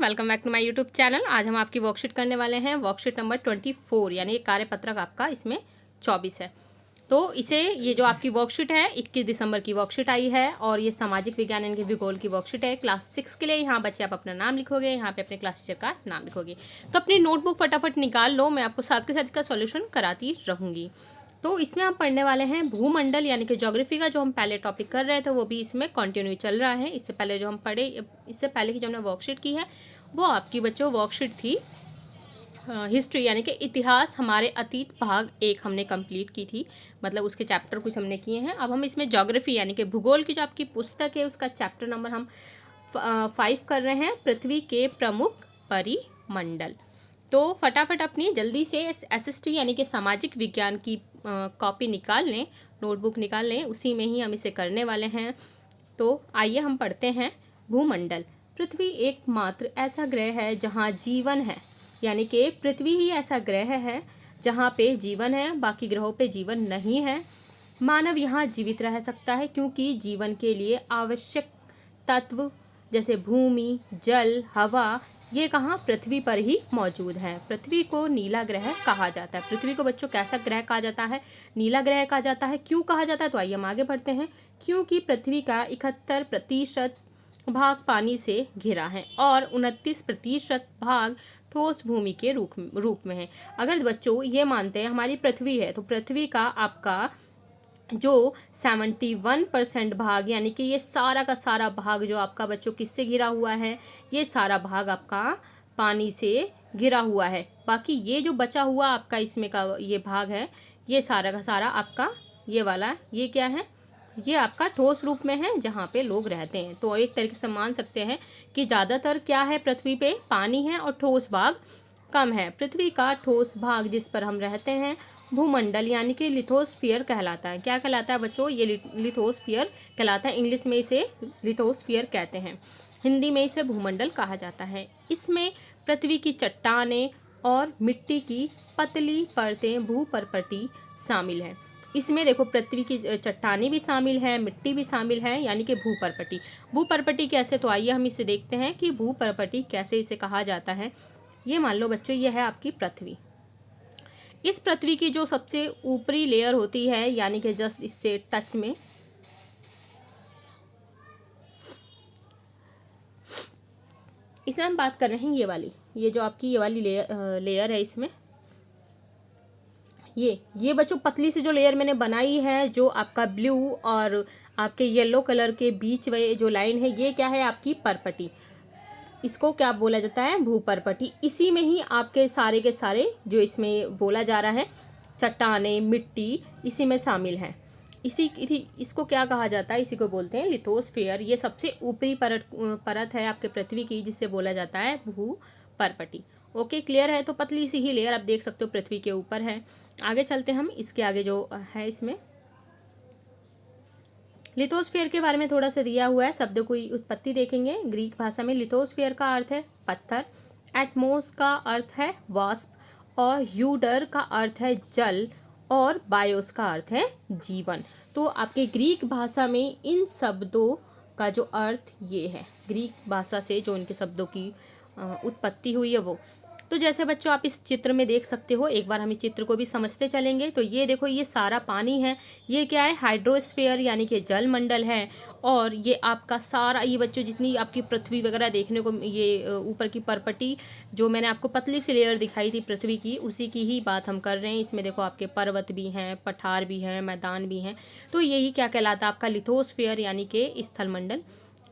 Welcome back to my YouTube channel. आज हम आपकी वर्कशीट करने वाले हैं, वर्कशीट नंबर 24, यानी कार्यपत्रक आपका इसमें 24 है। तो इसे ये जो आपकी वर्कशीट है 21 दिसंबर की वर्कशीट आई है और ये सामाजिक विज्ञान यानी कि भूगोल की वर्कशीट है क्लास 6 के लिए। यहाँ बच्चे आप अपना नाम लिखोगे, यहाँ पे अपने क्लास टीचर का नाम लिखोगे। तो अपनी नोटबुक फटाफट निकाल लो, मैं आपको साथ के साथ इसका सॉल्यूशन कराती रहूँगी। तो इसमें हम पढ़ने वाले हैं भूमंडल यानी कि ज्योग्राफी का, जो हम पहले टॉपिक कर रहे थे वो भी इसमें कंटिन्यू चल रहा है। इससे पहले जो हम पढ़े, इससे पहले की जो हमने वर्कशीट की है वो आपकी बच्चों वर्कशीट थी हिस्ट्री यानी कि इतिहास, हमारे अतीत भाग 1 हमने कंप्लीट की थी, मतलब उसके चैप्टर कुछ हमने किए हैं। अब हम इसमें ज्योग्राफी यानी कि भूगोल की जो आपकी पुस्तक है उसका चैप्टर नंबर हम 5 कर रहे हैं, पृथ्वी के प्रमुख परिमंडल। तो फटाफट अपनी जल्दी से एसएसटी यानी कि सामाजिक विज्ञान की कॉपी निकाल लें, नोटबुक निकाल लें, उसी में ही हम इसे करने वाले हैं। तो आइए हम पढ़ते हैं भूमंडल। पृथ्वी एकमात्र ऐसा ग्रह है जहाँ जीवन है, यानी कि पृथ्वी ही ऐसा ग्रह है जहाँ पे जीवन है, बाकी ग्रहों पे जीवन नहीं है। मानव यहाँ जीवित रह सकता है क्योंकि जीवन के लिए आवश्यक तत्व जैसे भूमि, जल, हवा, ये कहाँ पृथ्वी पर ही मौजूद है। पृथ्वी को नीला ग्रह कहा जाता है। पृथ्वी को बच्चों कैसा ग्रह कहा जाता है? नीला ग्रह कहा जाता है। क्यों कहा जाता है? तो आइए हम आगे बढ़ते हैं। क्योंकि पृथ्वी का 71% भाग पानी से घिरा है और 29% भाग ठोस भूमि के रूप में है। अगर बच्चों ये मानते हैं हमारी पृथ्वी है, तो पृथ्वी का आपका जो 71% भाग, यानी कि ये सारा का सारा भाग जो आपका बच्चों किससे घिरा हुआ है, ये सारा भाग आपका पानी से घिरा हुआ है। बाकी ये जो बचा हुआ आपका इसमें का ये भाग है, ये सारा का सारा आपका ये वाला, ये क्या है, ये आपका ठोस रूप में है जहाँ पे लोग रहते हैं। तो एक तरीके से मान सकते हैं कि ज़्यादातर क्या है, पृथ्वी पे पानी है और ठोस भाग कम है। पृथ्वी का ठोस भाग जिस पर हम रहते हैं भूमंडल यानी कि लिथोस्फीयर कहलाता है। क्या कहलाता है बच्चों? ये लिथोस्फीयर कहलाता है। इंग्लिश में इसे लिथोस्फीयर कहते हैं, हिंदी में इसे भूमंडल कहा जाता है। इसमें पृथ्वी की चट्टानें और मिट्टी की पतली परतें भूपर्पटी शामिल है। इसमें देखो पृथ्वी की चट्टानें भी शामिल है, मिट्टी भी शामिल है, यानी कि भूपर्पटी। भूपर्पटी कैसे? तो आइए हम इसे देखते हैं कि भूपर्पटी कैसे इसे कहा जाता है। ये मान लो बच्चों ये है आपकी पृथ्वी। इस पृथ्वी की जो सबसे ऊपरी लेयर होती है, यानी कि जस्ट इससे टच में, इसमें हम बात कर रहे हैं ये वाली, ये जो आपकी ये वाली लेयर है, इसमें ये बच्चों पतली सी जो लेयर मैंने बनाई है, जो आपका ब्लू और आपके येलो कलर के बीच में जो लाइन है, ये क्या है आपकी परपटी। इसको क्या बोला जाता है? भूपर्पटी। इसी में ही आपके सारे के सारे जो इसमें बोला जा रहा है चट्टानें, मिट्टी, इसी में शामिल है। इसको क्या कहा जाता है? इसी को बोलते हैं लिथोस्फीयर। ये सबसे ऊपरी परत है आपके पृथ्वी की, जिससे बोला जाता है भूपर्पटी। ओके, क्लियर है? तो पतली सी ही लेयर आप देख सकते हो पृथ्वी के ऊपर है। आगे चलते हैं हम, इसके आगे जो है इसमें लिथोस्फीयर के बारे में थोड़ा सा दिया हुआ है। शब्द की उत्पत्ति देखेंगे। ग्रीक भाषा में लिथोस्फीयर का अर्थ है पत्थर, एटमोस का अर्थ है वाष्प, और यूडर का अर्थ है जल, और बायोस का अर्थ है जीवन। तो आपके ग्रीक भाषा में इन शब्दों का जो अर्थ ये है, ग्रीक भाषा से जो इनके शब्दों की उत्पत्ति हुई है वो। तो जैसे बच्चों आप इस चित्र में देख सकते हो, एक बार हम इस चित्र को भी समझते चलेंगे। तो ये देखो, ये सारा पानी है, ये क्या है? हाइड्रोस्फीयर यानी कि जल मंडल है। और ये आपका सारा, ये बच्चों जितनी आपकी पृथ्वी वगैरह देखने को, ये ऊपर की परपटी जो मैंने आपको पतली सी लेयर दिखाई थी पृथ्वी की, उसी की ही बात हम कर रहे हैं। इसमें देखो आपके पर्वत भी हैं, पठार भी हैं, मैदान भी हैं। तो यही क्या कहलाता है? आपका लिथोस्फीयर यानी कि स्थल मंडल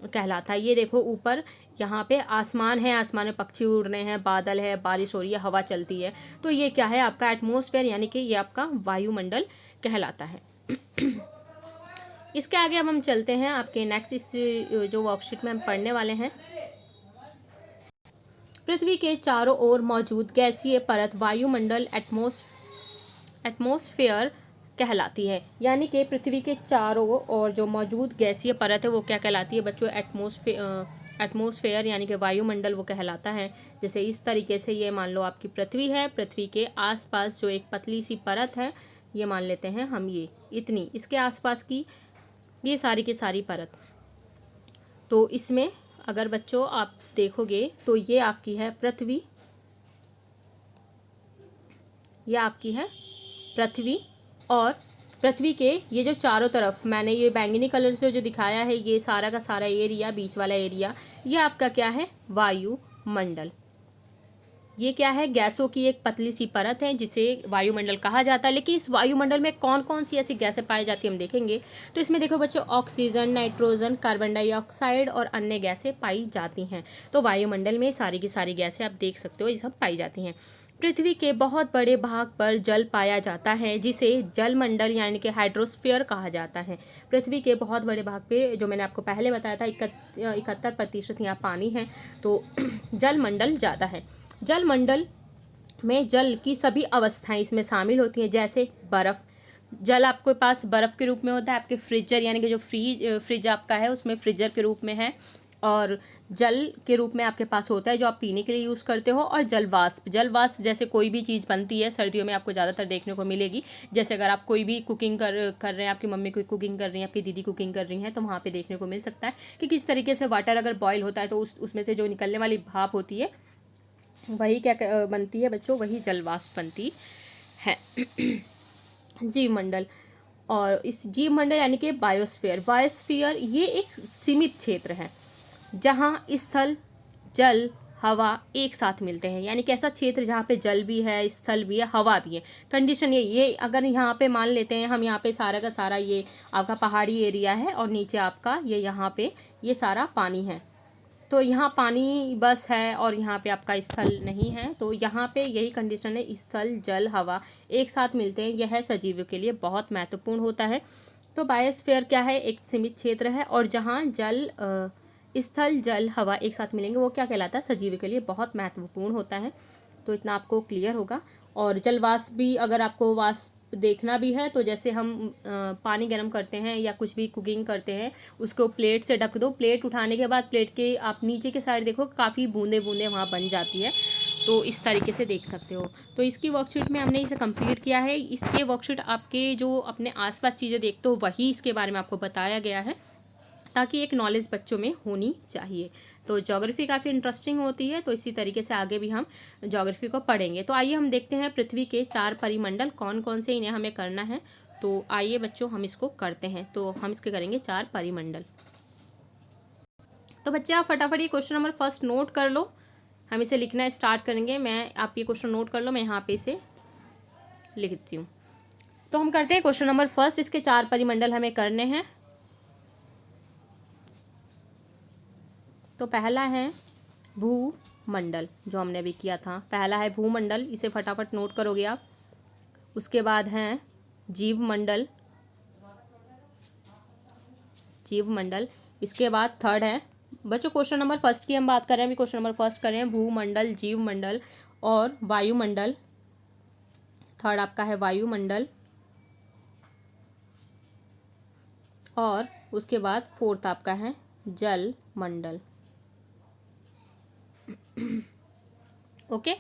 कहलाता है। ये देखो ऊपर यहाँ पे आसमान है, आसमान में पक्षी उड़ रहे हैं, बादल है, बारिश हो रही है, हवा चलती है। तो ये क्या है आपका? एटमॉस्फेयर, यानी कि ये आपका वायुमंडल कहलाता है। इसके आगे अब हम चलते हैं आपके नेक्स्ट इस जो वर्कशीट में हम पढ़ने वाले हैं। पृथ्वी के चारों ओर मौजूद गैसीय परत वायुमंडल एटमॉस्फेयर कहलाती है। यानी कि पृथ्वी के चारों ओर जो मौजूद गैसीय परत है वो क्या कहलाती है बच्चों? एटमॉस्फेयर यानी कि वायुमंडल वो कहलाता है। जैसे इस तरीके से ये मान लो आपकी पृथ्वी है, पृथ्वी के आसपास जो एक पतली सी परत है, ये मान लेते हैं हम, ये इतनी इसके आसपास की ये सारी की सारी परत। तो इसमें अगर बच्चों आप देखोगे तो ये आपकी है पृथ्वी, ये आपकी है पृथ्वी। और पृथ्वी के ये जो चारों तरफ मैंने ये बैंगनी कलर से जो दिखाया है, ये सारा का सारा एरिया, बीच वाला एरिया, ये आपका क्या है, वायुमंडल। ये क्या है, गैसों की एक पतली सी परत है जिसे वायुमंडल कहा जाता है। लेकिन इस वायुमंडल में कौन कौन सी ऐसी गैसें पाई जाती है हम देखेंगे। तो इसमें देखो बच्चों, ऑक्सीजन, नाइट्रोजन, कार्बन डाइऑक्साइड और अन्य गैसें पाई जाती हैं। तो वायुमंडल में सारी की सारी गैसें आप देख सकते हो, ये सब पाई जाती हैं। पृथ्वी के बहुत बड़े भाग पर जल पाया जाता है जिसे जलमंडल यानी कि हाइड्रोस्फीयर कहा जाता है। पृथ्वी के बहुत बड़े भाग पे, जो मैंने आपको पहले बताया था, 71% यहाँ पानी है, तो जलमंडल ज़्यादा है। जलमंडल में जल की सभी अवस्थाएं इसमें शामिल होती हैं, जैसे बर्फ़। जल आपके पास बर्फ़ के रूप में होता है, आपके फ्रीजर यानी कि जो फ्रिज आपका है उसमें फ्रीजर के रूप में है, और जल के रूप में आपके पास होता है जो आप पीने के लिए यूज़ करते हो। और जलवाष्प जैसे कोई भी चीज़ बनती है सर्दियों में आपको ज़्यादातर देखने को मिलेगी। जैसे अगर आप कोई भी कुकिंग कर रहे हैं, आपकी मम्मी कोई कुकिंग कर रही हैं, आपकी दीदी कुकिंग कर रही हैं, तो वहाँ पे देखने को मिल सकता है कि किस तरीके से वाटर अगर बॉयल होता है तो उसमें से जो निकलने वाली भाप होती है वही क्या बनती है बच्चों, वही जलवाष्प बनती है। जीव मंडल, और इस जीव मंडल यानी कि बायोस्फीयर ये एक सीमित क्षेत्र है जहाँ स्थल, जल, हवा एक साथ मिलते हैं। यानी कि ऐसा क्षेत्र जहाँ पे जल भी है, स्थल भी है, हवा भी है। कंडीशन ये अगर यहाँ पे मान लेते हैं हम, यहाँ पे सारा का सारा ये आपका पहाड़ी एरिया है और नीचे आपका ये यहाँ पे ये सारा पानी है, तो यहाँ पानी बस है और यहाँ पे आपका स्थल नहीं है। तो यहाँ पे यही कंडीशन है, स्थल, जल, हवा एक साथ मिलते हैं, यह सजीवों के लिए बहुत महत्वपूर्ण होता है। तो बायोस्फीयर क्या है, एक सीमित क्षेत्र है, और जहाँ स्थल, जल, हवा एक साथ मिलेंगे वो क्या कहलाता है, सजीव के लिए बहुत महत्वपूर्ण होता है। तो इतना आपको क्लियर होगा। और जलवाष्प भी अगर आपको वाष्प देखना भी है तो जैसे हम पानी गर्म करते हैं या कुछ भी कुकिंग करते हैं, उसको प्लेट से ढक दो, प्लेट उठाने के बाद प्लेट के आप नीचे के साइड देखो काफ़ी बूंदे बूंदे वहाँ बन जाती है। तो इस तरीके से देख सकते हो। तो इसकी वर्कशीट में हमने इसे कंप्लीट किया है। इसके वर्कशीट आपके जो अपने आसपास चीज़ें देखते हो वही इसके बारे में आपको बताया गया है, ताकि एक नॉलेज बच्चों में होनी चाहिए। तो ज्योग्राफी काफ़ी इंटरेस्टिंग होती है, तो इसी तरीके से आगे भी हम ज्योग्राफी को पढ़ेंगे। तो आइए हम देखते हैं पृथ्वी के 4 परिमंडल कौन कौन से, इन्हें हमें करना है। तो आइए बच्चों हम इसको करते हैं। तो हम इसके करेंगे 4 परिमंडल। तो बच्चे आप फटाफट ये क्वेश्चन नंबर फर्स्ट नोट कर लो, हम इसे लिखना स्टार्ट करेंगे। आप ये क्वेश्चन नोट कर लो, मैं यहाँ पे इसे लिखती हूँ। तो हम करते हैं क्वेश्चन नंबर फर्स्ट, इसके 4 परिमंडल हमें करने हैं। तो पहला है भूमंडल, जो हमने अभी किया था, पहला है भूमंडल, इसे फटाफट नोट करोगे आप। उसके बाद है जीवमंडल, जीवमंडल। इसके बाद थर्ड है बच्चों, क्वेश्चन नंबर फर्स्ट की हम बात कर रहे हैं, अभी क्वेश्चन नंबर फर्स्ट कर रहे हैं, भूमंडल, जीवमंडल और वायुमंडल। थर्ड आपका है वायुमंडल, और उसके बाद फोर्थ आपका है जलमंडल। ओके,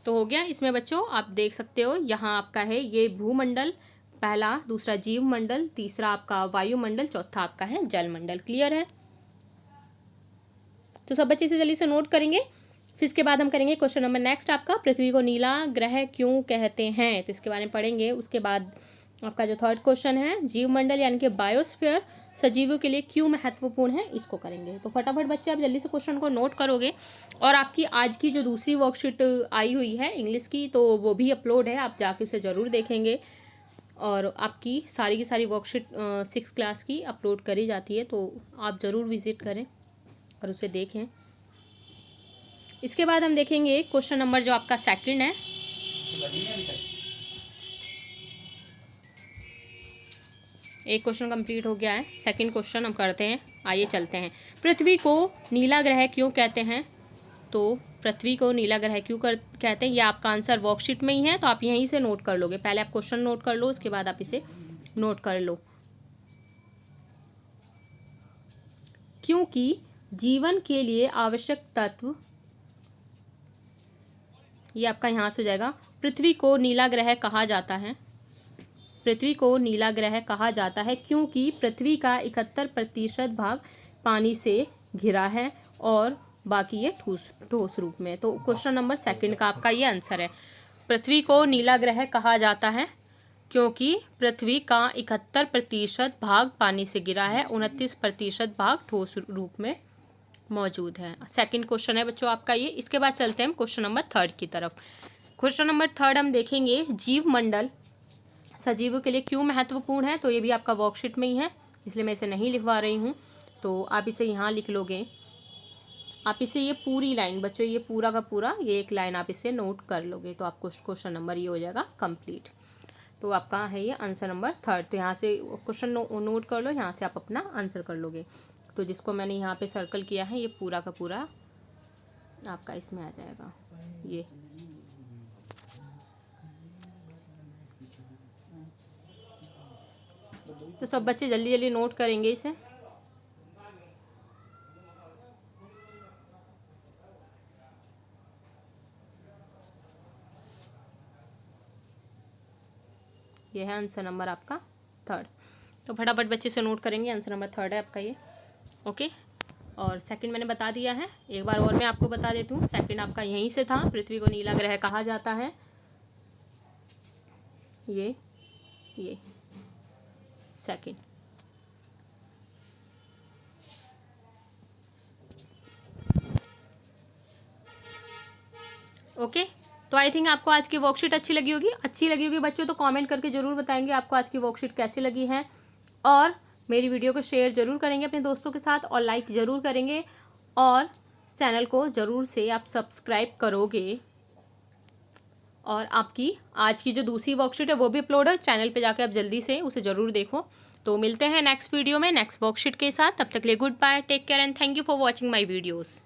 तो हो गया। इसमें बच्चों आप देख सकते हो यहाँ आपका है ये भूमंडल पहला, दूसरा जीवमंडल, तीसरा आपका वायुमंडल, चौथा आपका है जलमंडल। क्लियर है? तो सब बच्चे इसे जल्दी से नोट करेंगे। फिर इसके बाद हम करेंगे क्वेश्चन नंबर नेक्स्ट आपका, पृथ्वी को नीला ग्रह क्यों कहते हैं, तो इसके बारे में पढ़ेंगे। उसके बाद आपका जो थर्ड क्वेश्चन है, जीवमंडल यानी कि बायोस्फीयर सजीवों के लिए क्यों महत्वपूर्ण है, इसको करेंगे। तो फटाफट बच्चे आप जल्दी से क्वेश्चन को नोट करोगे। और आपकी आज की जो दूसरी वर्कशीट आई हुई है इंग्लिश की, तो वो भी अपलोड है, आप जाके उसे ज़रूर देखेंगे। और आपकी सारी की सारी वर्कशीट 6 क्लास की अपलोड करी जाती है, तो आप ज़रूर विज़िट करें और उसे देखें। इसके बाद हम देखेंगे क्वेश्चन नंबर जो आपका सेकंड है। एक क्वेश्चन कंप्लीट हो गया है, सेकंड क्वेश्चन हम करते हैं। आइए चलते हैं। पृथ्वी को नीला ग्रह क्यों कहते हैं, तो पृथ्वी को नीला ग्रह क्यों कहते हैं, ये आपका आंसर वर्कशीट में ही है, तो आप यहीं से नोट कर लोगे। पहले आप क्वेश्चन नोट कर लो, उसके बाद आप इसे नोट कर लो। क्योंकि जीवन के लिए आवश्यक तत्व, ये आपका यहाँ से हो जाएगा। पृथ्वी को नीला ग्रह कहा जाता है, पृथ्वी को नीला ग्रह कहा जाता है क्योंकि पृथ्वी का 71% भाग पानी से घिरा है और बाकी ये ठोस रूप में। तो क्वेश्चन नंबर 2 का आपका ये आंसर है। पृथ्वी को नीला ग्रह कहा जाता है क्योंकि पृथ्वी का 71% भाग पानी से गिरा है, 29% भाग ठोस रूप में मौजूद है। सेकंड क्वेश्चन है बच्चों आपका ये। इसके बाद चलते हैं क्वेश्चन नंबर 3 की तरफ। क्वेश्चन नंबर 3 हम देखेंगे, जीव मंडल सजीवों के लिए क्यों महत्वपूर्ण है। तो ये भी आपका वर्कशीट में ही है, इसलिए मैं इसे नहीं लिखवा रही हूँ। तो आप इसे यहाँ लिख लोगे। आप इसे ये पूरी लाइन बच्चों, ये पूरा का पूरा ये एक लाइन आप इसे नोट कर लोगे तो आपको क्वेश्चन नंबर ये हो जाएगा कंप्लीट। तो आपका है ये आंसर नंबर 3। तो यहाँ से क्वेश्चन नोट कर लो, यहाँ से आप अपना आंसर कर लोगे। तो जिसको मैंने यहाँ पे सर्कल किया है ये पूरा का पूरा आपका इसमें आ जाएगा ये। तो सब बच्चे जल्दी जल्दी नोट करेंगे इसे। ये है आंसर नंबर आपका 3। तो फटाफट बच्चे से नोट करेंगे, आंसर नंबर 3 है आपका ये। ओके, और सेकंड मैंने बता दिया है, एक बार और मैं आपको बता देती हूँ। सेकंड आपका यहीं से था, पृथ्वी को नीला ग्रह कहा जाता है। ये सेकंड। ओके, तो आई थिंक आपको आज की वर्कशीट अच्छी लगी होगी बच्चों। तो कमेंट करके ज़रूर बताएंगे आपको आज की वर्कशीट कैसी लगी है, और मेरी वीडियो को शेयर ज़रूर करेंगे अपने दोस्तों के साथ, और लाइक ज़रूर करेंगे, और चैनल को ज़रूर से आप सब्सक्राइब करोगे। और आपकी आज की जो दूसरी वर्कशीट है वो भी अपलोड है चैनल पे, जाके आप जल्दी से उसे ज़रूर देखो। तो मिलते हैं नेक्स्ट वीडियो में नेक्स्ट वर्कशीट के साथ। तब तक के लिए goodbye, take care and thank you for watching my videos.